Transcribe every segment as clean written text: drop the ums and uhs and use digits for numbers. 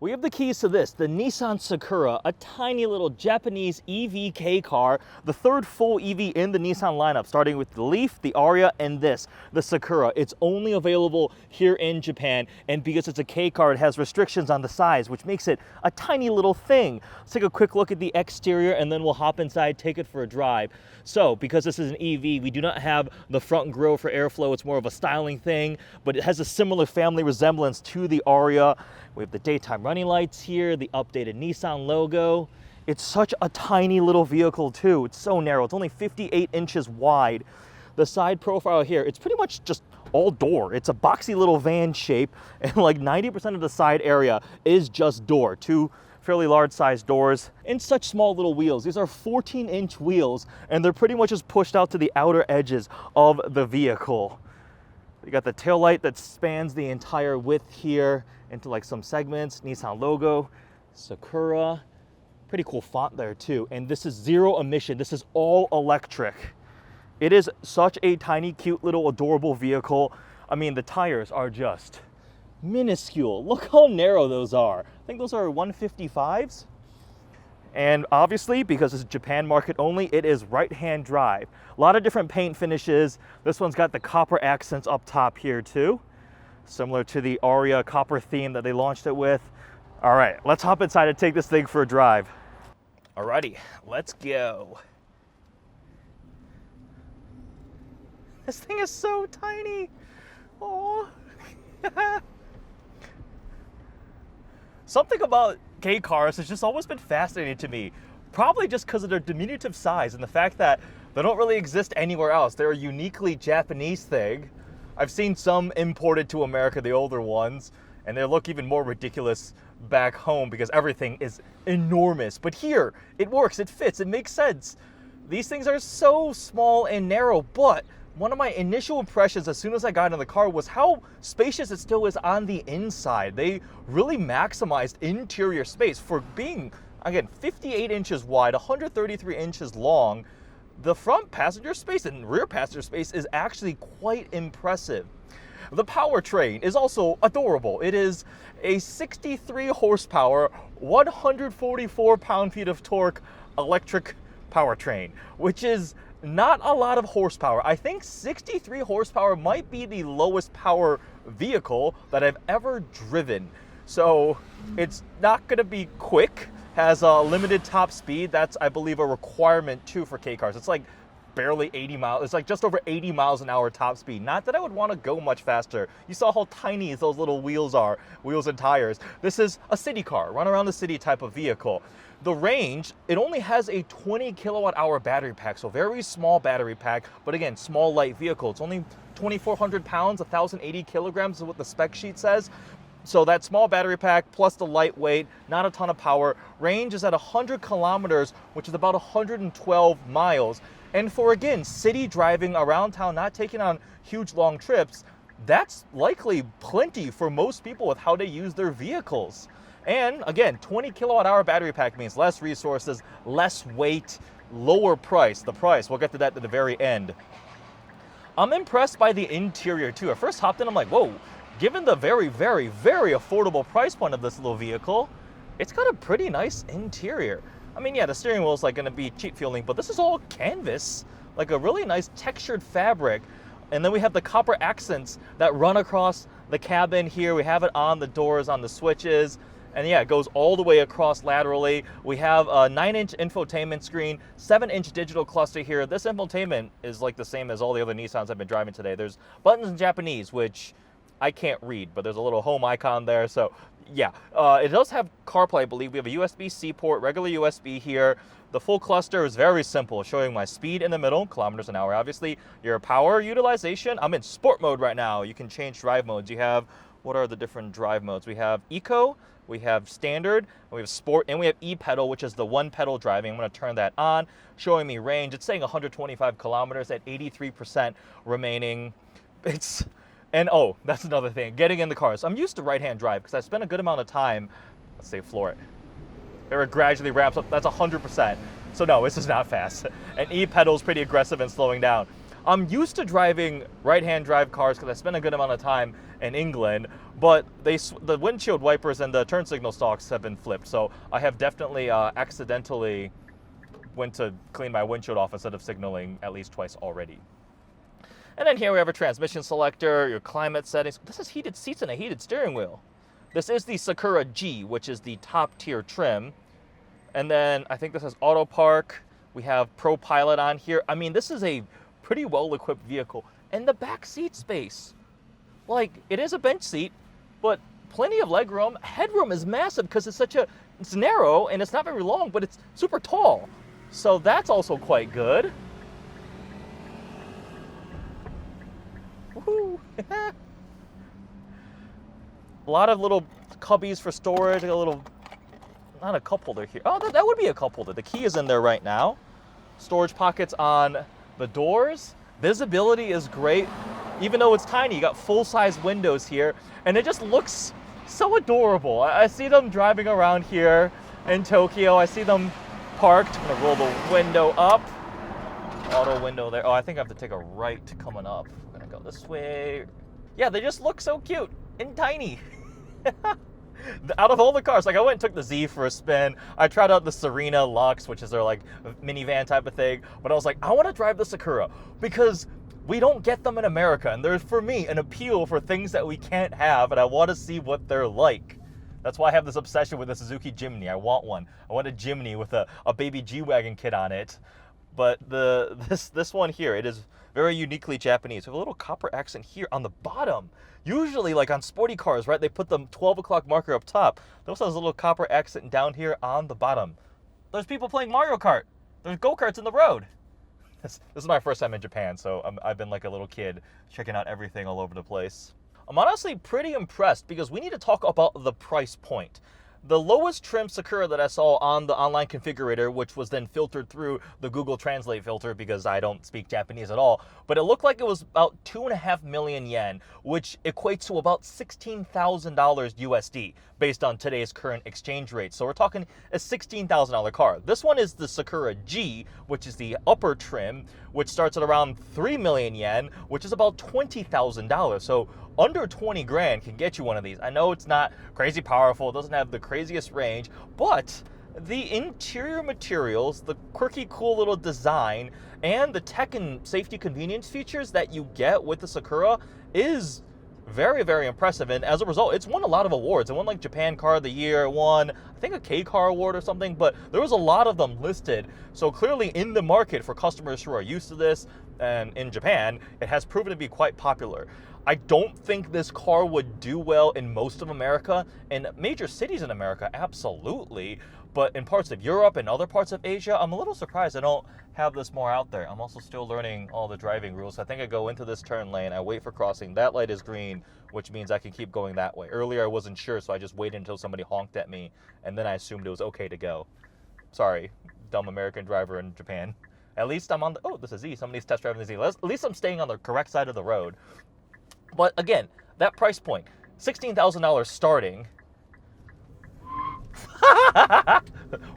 We have the keys to this, the Nissan Sakura, a tiny little Japanese EV K car, the third full EV in the Nissan lineup, starting with the Leaf, the Ariya, and this, the Sakura. It's only available here in Japan, and because it's a K car, it has restrictions on the size, which makes it a tiny little thing. Let's take a quick look at the exterior, and then we'll hop inside, take it for a drive. So, because this is an EV, we do not have the front grille for airflow. It's more of a styling thing, but it has a similar family resemblance to the Ariya. We have the daytime running lights here, the updated Nissan logo. It's such a tiny little vehicle too. It's so narrow. It's only 58 inches wide. The side profile here, it's pretty much just all door. It's a boxy little van shape, and like 90% of the side area is just door. Two fairly large sized doors and such small little wheels. These are 14-inch wheels, and they're pretty much just pushed out to the outer edges of the vehicle. You got the taillight that spans the entire width here into like some segments, Nissan logo, Sakura, pretty cool font there too. And this is zero emission, this is all electric. It is such a tiny, cute little adorable vehicle. I mean, the tires are just minuscule. Look how narrow those are. I think those are 155s. And obviously, because it's Japan market only, it is right-hand drive. A lot of different paint finishes. This one's got the copper accents up top here too, similar to the Ariya copper theme that they launched it with. All right, let's hop inside and take this thing for a drive. Alrighty, let's go. This thing is so tiny. Oh. Something about K cars has just always been fascinating to me. Probably just because of their diminutive size and the fact that they don't really exist anywhere else. They're a uniquely Japanese thing. I've seen some imported to America, the older ones, and they look even more ridiculous back home because everything is enormous. But here, it works, it fits, it makes sense. These things are so small and narrow, but one of my initial impressions as soon as I got in the car was how spacious it still is on the inside. They really maximized interior space for being, again, 58 inches wide, 133 inches long. The front passenger space and rear passenger space is actually quite impressive. The powertrain is also adorable. It is a 63 horsepower, 144 pound-feet of torque electric powertrain, which is not a lot of horsepower. I think 63 horsepower might be the lowest power vehicle that I've ever driven. So it's not gonna be quick, has a limited top speed. That's, I believe, a requirement too for K cars. It's like barely 80 miles. It's like just over 80 miles an hour top speed. Not that I would want to go much faster. You saw how tiny those little wheels are, wheels and tires. This is a city car, run around the city type of vehicle. The range, it only has a 20 kilowatt hour battery pack, so very small battery pack, but again, small light vehicle. It's only 2,400 pounds, 1,080 kilograms is what the spec sheet says. So that small battery pack plus the lightweight, not a ton of power. Range is at 100 kilometers, which is about 112 miles. And for, again, city driving around town, not taking on huge long trips, that's likely plenty for most people with how they use their vehicles. And again, 20 kilowatt hour battery pack means less resources, less weight, lower price. The price, we'll get to that at the very end. I'm impressed by the interior too. I first hopped in, I'm like, whoa, given the very, very, very affordable price point of this little vehicle, it's got a pretty nice interior. I mean, yeah, the steering wheel is like gonna be cheap feeling, but this is all canvas, like a really nice textured fabric. And then we have the copper accents that run across the cabin here. We have it on the doors, on the switches. And yeah, it goes all the way across laterally. We have a 9-inch infotainment screen, 7-inch digital cluster here. This infotainment is like the same as all the other Nissans I've been driving today. There's buttons in Japanese, which I can't read, but there's a little home icon there. So yeah, it does have CarPlay, I believe. We have a USB-C port, regular USB here. The full cluster is very simple, showing my speed in the middle, kilometers an hour, obviously. Your power utilization, I'm in sport mode right now. You can change drive modes. You have, what are the different drive modes? We have Eco, we have Standard, and we have Sport, and we have E-pedal, which is the one pedal driving. I'm gonna turn that on, showing me range. It's saying 125 kilometers at 83% remaining. And oh, that's another thing, getting in the cars. I'm used to right-hand drive because I spent a good amount of time, let's say floor it. It gradually ramps up, that's 100%. So no, this is not fast. And E-pedal is pretty aggressive in slowing down. I'm used to driving right-hand drive cars because I spent a good amount of time in England, but the windshield wipers and the turn signal stalks have been flipped. So I have definitely accidentally went to clean my windshield off instead of signaling at least twice already. And then here we have a transmission selector, your climate settings. This is heated seats and a heated steering wheel. This is the Sakura G, which is the top tier trim. And then I think this is auto park. We have Pro Pilot on here. I mean, this is a pretty well equipped vehicle. And the back seat space, like, it is a bench seat, but plenty of leg room. Headroom is massive because it's narrow and it's not very long, but it's super tall. So that's also quite good. Woohoo! A lot of little cubbies for storage, a little, not a cup holder here. Oh, that would be a cup holder. The key is in there right now. Storage pockets on the doors. Visibility is great. Even though it's tiny, you got full-size windows here, and it just looks so adorable. I see them driving around here in Tokyo. I see them parked. I'm gonna roll the window up. Auto window there. Oh, I think I have to take a right coming up. We're gonna go this way. Yeah, they just look so cute and tiny. Out of all the cars, like, I went and took the Z for a spin. I tried out the Serena Lux, which is their like minivan type of thing, but I was like, I want to drive the Sakura because we don't get them in America, and there's, for me, an appeal for things that we can't have, and I want to see what they're like. That's why I have this obsession with the Suzuki Jimny. I want one. I want a Jimny with a baby G-Wagon kit on it. But this one here, it is very uniquely Japanese. We have a little copper accent here on the bottom. Usually, like on sporty cars, right, they put the 12 o'clock marker up top. There also has a little copper accent down here on the bottom. There's people playing Mario Kart. There's go-karts in the road. This is my first time in Japan, so I've been like a little kid checking out everything all over the place. I'm honestly pretty impressed because we need to talk about the price point. The lowest trim Sakura that I saw on the online configurator, which was then filtered through the Google Translate filter because I don't speak Japanese at all, but it looked like it was about 2.5 million yen, which equates to about $16,000 USD based on today's current exchange rate. So we're talking a $16,000 car. This one is the Sakura G, which is the upper trim, which starts at around 3 million yen, which is about $20,000. So under 20 grand can get you one of these. I know it's not crazy powerful, it doesn't have the craziest range, but the interior materials, the quirky, cool little design, and the tech and safety convenience features that you get with the Sakura is very, very impressive. And as a result, it's won a lot of awards. It won like Japan Car of the Year, it won, I think, a K-Car award or something, but there was a lot of them listed. So clearly in the market for customers who are used to this, and in Japan, it has proven to be quite popular. I don't think this car would do well in most of America. In major cities in America, absolutely. But in parts of Europe and other parts of Asia, I'm a little surprised I don't have this more out there. I'm also still learning all the driving rules. I think I go into this turn lane, I wait for crossing, that light is green, which means I can keep going that way. Earlier I wasn't sure, so I just waited until somebody honked at me, and then I assumed it was okay to go. Sorry, dumb American driver in Japan. At least I'm on the, oh, this is Z, somebody's test driving the Z. At least I'm staying on the correct side of the road. But again, that price point, $16,000 starting.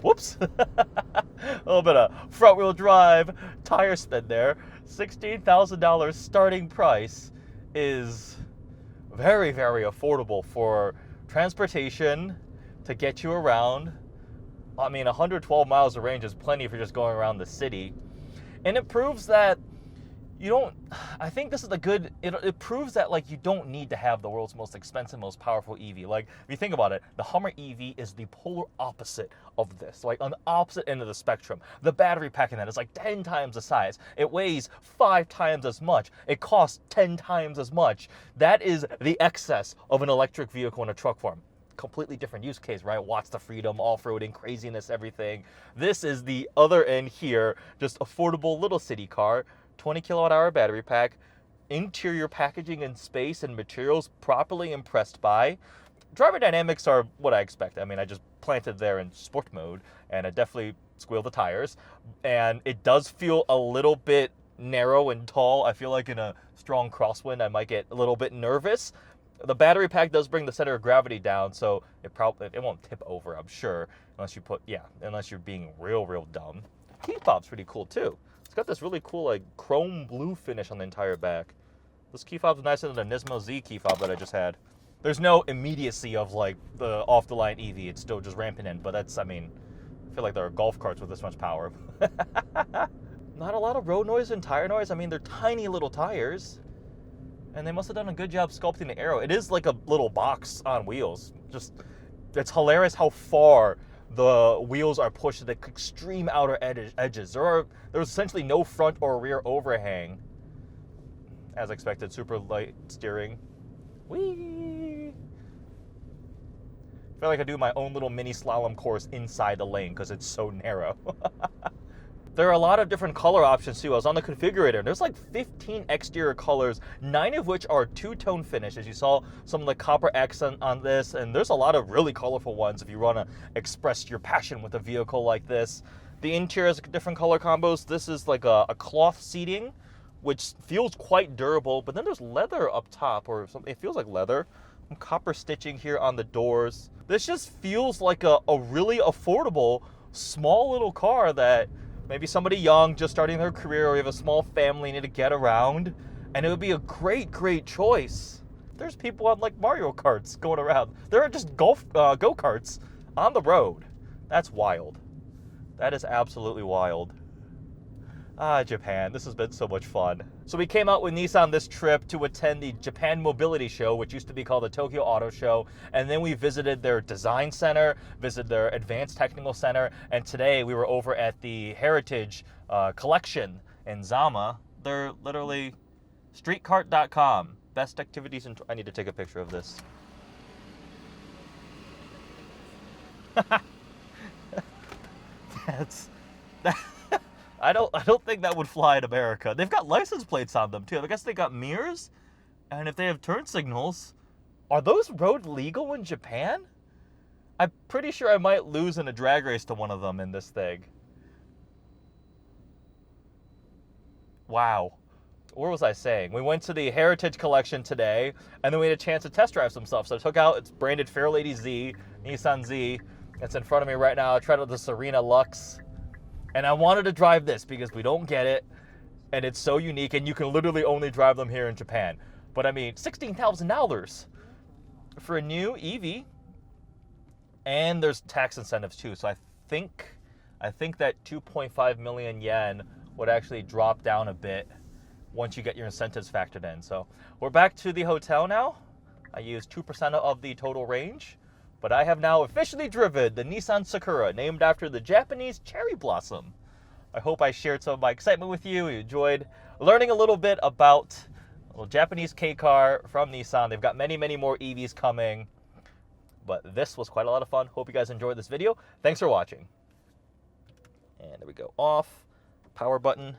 Whoops. A little bit of front wheel drive tire spin there. $16,000 starting price is very, very affordable for transportation to get you around. I mean, 112 miles of range is plenty if you're just going around the city. And it proves that you don't, I think this is the good, it proves that, like, you don't need to have the world's most expensive, most powerful EV. Like, if you think about it, the Hummer EV is the polar opposite of this, like on the opposite end of the spectrum. The battery pack in that is like 10 times the size. It weighs 5 times as much. It costs 10 times as much. That is the excess of an electric vehicle in a truck form. Completely different use case, right? Watts to freedom, off-roading, craziness, everything. This is the other end here, just affordable little city car. 20 kilowatt hour battery pack, interior packaging and space and materials properly impressed by. Driver dynamics are what I expect. I mean, I just planted there in sport mode and I definitely squealed the tires. And it does feel a little bit narrow and tall. I feel like in a strong crosswind, I might get a little bit nervous. The battery pack does bring the center of gravity down, so it won't tip over, I'm sure, unless you're being real dumb. Heat fob's pretty cool too. It's got this really cool, like, chrome blue finish on the entire back. This key fob's nicer than the Nismo Z key fob that I just had. There's no immediacy of like the off-the-line EV. It's still just ramping in, but that's, I mean, I feel like there are golf carts with this much power. Not a lot of road noise and tire noise. I mean, they're tiny little tires. And they must have done a good job sculpting the aero. It is like a little box on wheels. Just, it's hilarious how far the wheels are pushed to the extreme outer edges. There's essentially no front or rear overhang. As expected, super light steering. Whee! I feel like I do my own little mini slalom course inside the lane because it's so narrow. There are a lot of different color options too. I was on the configurator. There's like 15 exterior colors, 9 of which are two-tone finish. As you saw, some of the copper accent on this, and there's a lot of really colorful ones if you want to express your passion with a vehicle like this. The interior has different color combos. This is like a cloth seating, which feels quite durable, but then there's leather up top, or something. It feels like leather. Some copper stitching here on the doors. This just feels like a really affordable, small little car that maybe somebody young, just starting their career, or you have a small family, need to get around, and it would be a great, great choice. There's people on like Mario Karts going around. There are just go-karts on the road. That's wild. That is absolutely wild. Ah, Japan. This has been so much fun. So we came out with Nissan this trip to attend the Japan Mobility Show, which used to be called the Tokyo Auto Show. And then we visited their design center, visited their advanced technical center. And today we were over at the Heritage Collection in Zama. They're literally streetcart.com. Best activities in... I need to take a picture of this. I don't think that would fly in America. They've got license plates on them too. I guess they got mirrors, and if they have turn signals, are those road legal in Japan? I'm pretty sure I might lose in a drag race to one of them in this thing. Wow. What was I saying? We went to the Heritage Collection today, and then we had a chance to test drive some stuff. So I took out, it's branded Fairlady Z, Nissan Z. It's in front of me right now. I tried out the Serena Lux. And I wanted to drive this because we don't get it, and it's so unique, and you can literally only drive them here in Japan. But I mean, $16,000 for a new EV, and there's tax incentives too. So I think that 2.5 million yen would actually drop down a bit once you get your incentives factored in. So we're back to the hotel now. I used 2% of the total range. But I have now officially driven the Nissan Sakura, named after the Japanese cherry blossom. I hope I shared some of my excitement with you. You enjoyed learning a little bit about a little Japanese K-car from Nissan. They've got many, many more EVs coming. But this was quite a lot of fun. Hope you guys enjoyed this video. Thanks for watching. And there we go. Off. Power button.